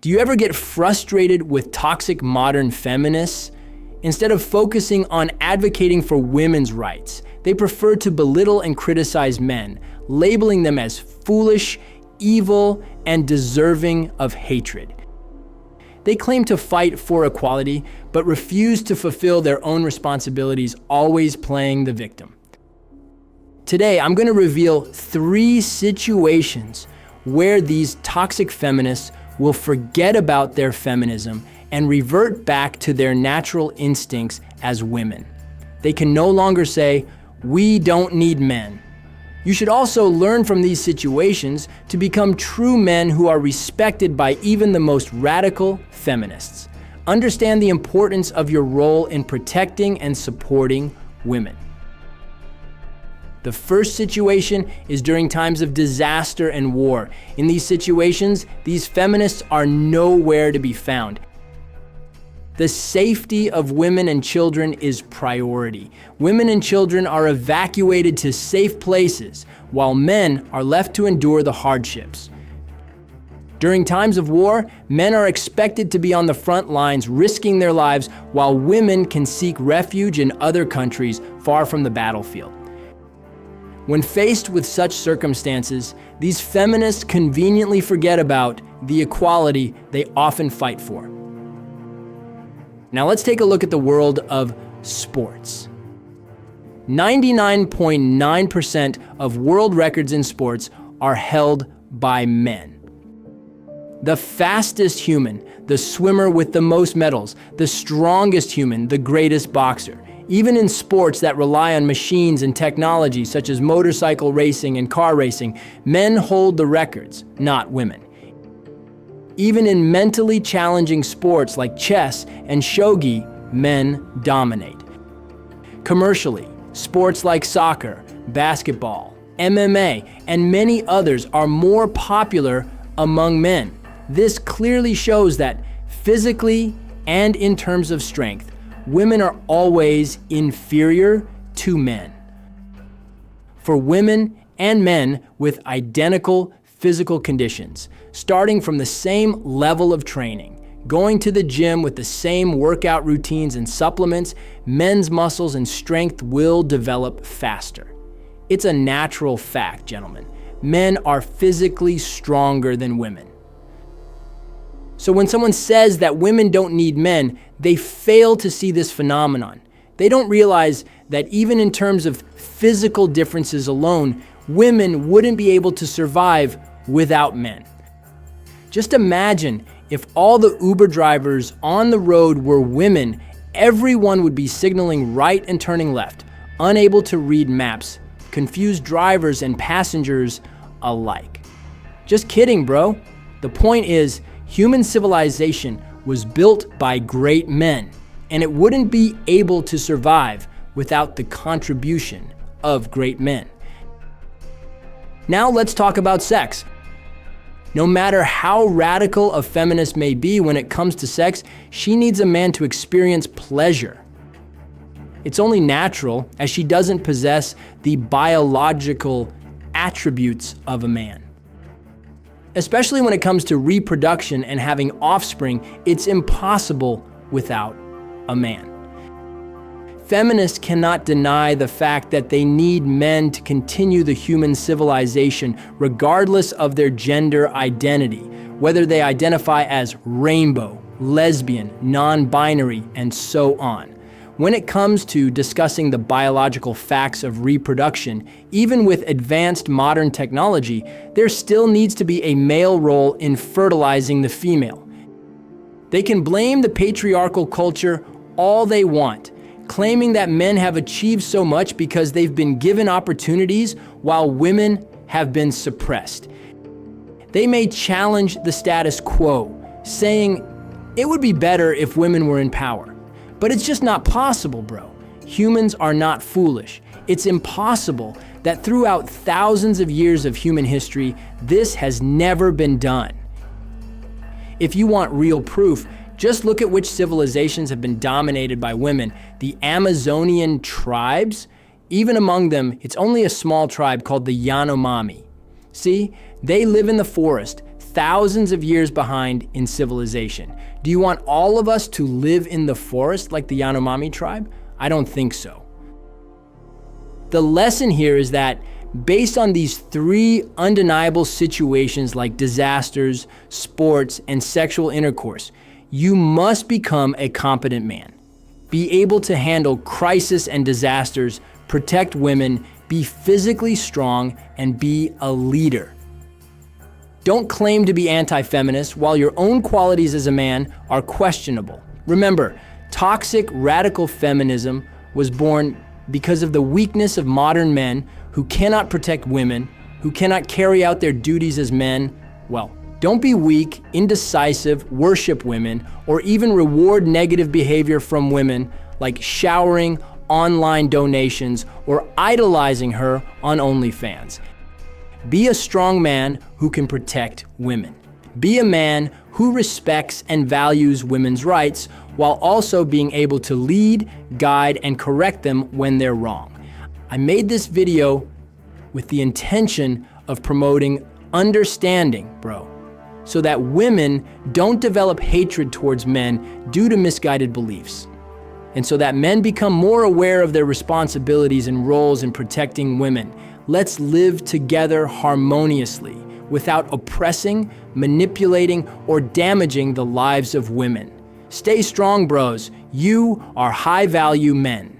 Do you ever get frustrated with toxic modern feminists? Instead of focusing on advocating for women's rights, they prefer to belittle and criticize men, labeling them as foolish, evil, and deserving of hatred. They claim to fight for equality, but refuse to fulfill their own responsibilities, always playing the victim. Today, I'm going to reveal 3 situations where these toxic feminists will forget about their feminism and revert back to their natural instincts as women. They can no longer say, "We don't need men." You should also learn from these situations to become true men who are respected by even the most radical feminists. Understand the importance of your role in protecting and supporting women. The first situation is during times of disaster and war. In these situations, these feminists are nowhere to be found. The safety of women and children is priority. Women and children are evacuated to safe places, while men are left to endure the hardships. During times of war, men are expected to be on the front lines, risking their lives, while women can seek refuge in other countries far from the battlefield. When faced with such circumstances, these feminists conveniently forget about the equality they often fight for. Now let's take a look at the world of sports. 99.9% of world records in sports are held by men. The fastest human, the swimmer with the most medals, the strongest human, the greatest boxer. Even in sports that rely on machines and technology, such as motorcycle racing and car racing, men hold the records, not women. Even in mentally challenging sports like chess and shogi, men dominate. Commercially, sports like soccer, basketball, MMA, and many others are more popular among men. This clearly shows that physically and in terms of strength, women are always inferior to men. For women and men with identical physical conditions, starting from the same level of training, going to the gym with the same workout routines and supplements, men's muscles and strength will develop faster. It's a natural fact, gentlemen. Men are physically stronger than women. So when someone says that women don't need men, they fail to see this phenomenon. They don't realize that even in terms of physical differences alone, women wouldn't be able to survive without men. Just imagine if all the Uber drivers on the road were women, everyone would be signaling right and turning left, unable to read maps, confused drivers and passengers alike. Just kidding, bro. The point is, human civilization was built by great men, and it wouldn't be able to survive without the contribution of great men. Now let's talk about sex. No matter how radical a feminist may be when it comes to sex, she needs a man to experience pleasure. It's only natural, as she doesn't possess the biological attributes of a man. Especially when it comes to reproduction and having offspring, it's impossible without a man. Feminists cannot deny the fact that they need men to continue the human civilization regardless of their gender identity, whether they identify as rainbow, lesbian, non-binary, and so on. When it comes to discussing the biological facts of reproduction, even with advanced modern technology, there still needs to be a male role in fertilizing the female. They can blame the patriarchal culture all they want, claiming that men have achieved so much because they've been given opportunities while women have been suppressed. They may challenge the status quo, saying it would be better if women were in power. But it's just not possible, bro. Humans are not foolish. It's impossible that throughout thousands of years of human history, this has never been done. If you want real proof, just look at which civilizations have been dominated by women. The Amazonian tribes, even among them, it's only a small tribe called the Yanomami. See, they live in the forest, thousands of years behind in civilization. Do you want all of us to live in the forest like the Yanomami tribe? I don't think so. The lesson here is that based on these three undeniable situations like disasters, sports, and sexual intercourse, you must become a competent man. Be able to handle crisis and disasters, protect women, be physically strong, and be a leader. Don't claim to be anti-feminist while your own qualities as a man are questionable. Remember, toxic radical feminism was born because of the weakness of modern men who cannot protect women, who cannot carry out their duties as men. Well, don't be weak, indecisive, worship women, or even reward negative behavior from women like showering online donations or idolizing her on OnlyFans. Be a strong man who can protect women. Be a man who respects and values women's rights while also being able to lead, guide, and correct them when they're wrong. I made this video with the intention of promoting understanding, bro, so that women don't develop hatred towards men due to misguided beliefs, and so that men become more aware of their responsibilities and roles in protecting women. Let's live together harmoniously without oppressing, manipulating, or damaging the lives of women. Stay strong, bros. You are high-value men.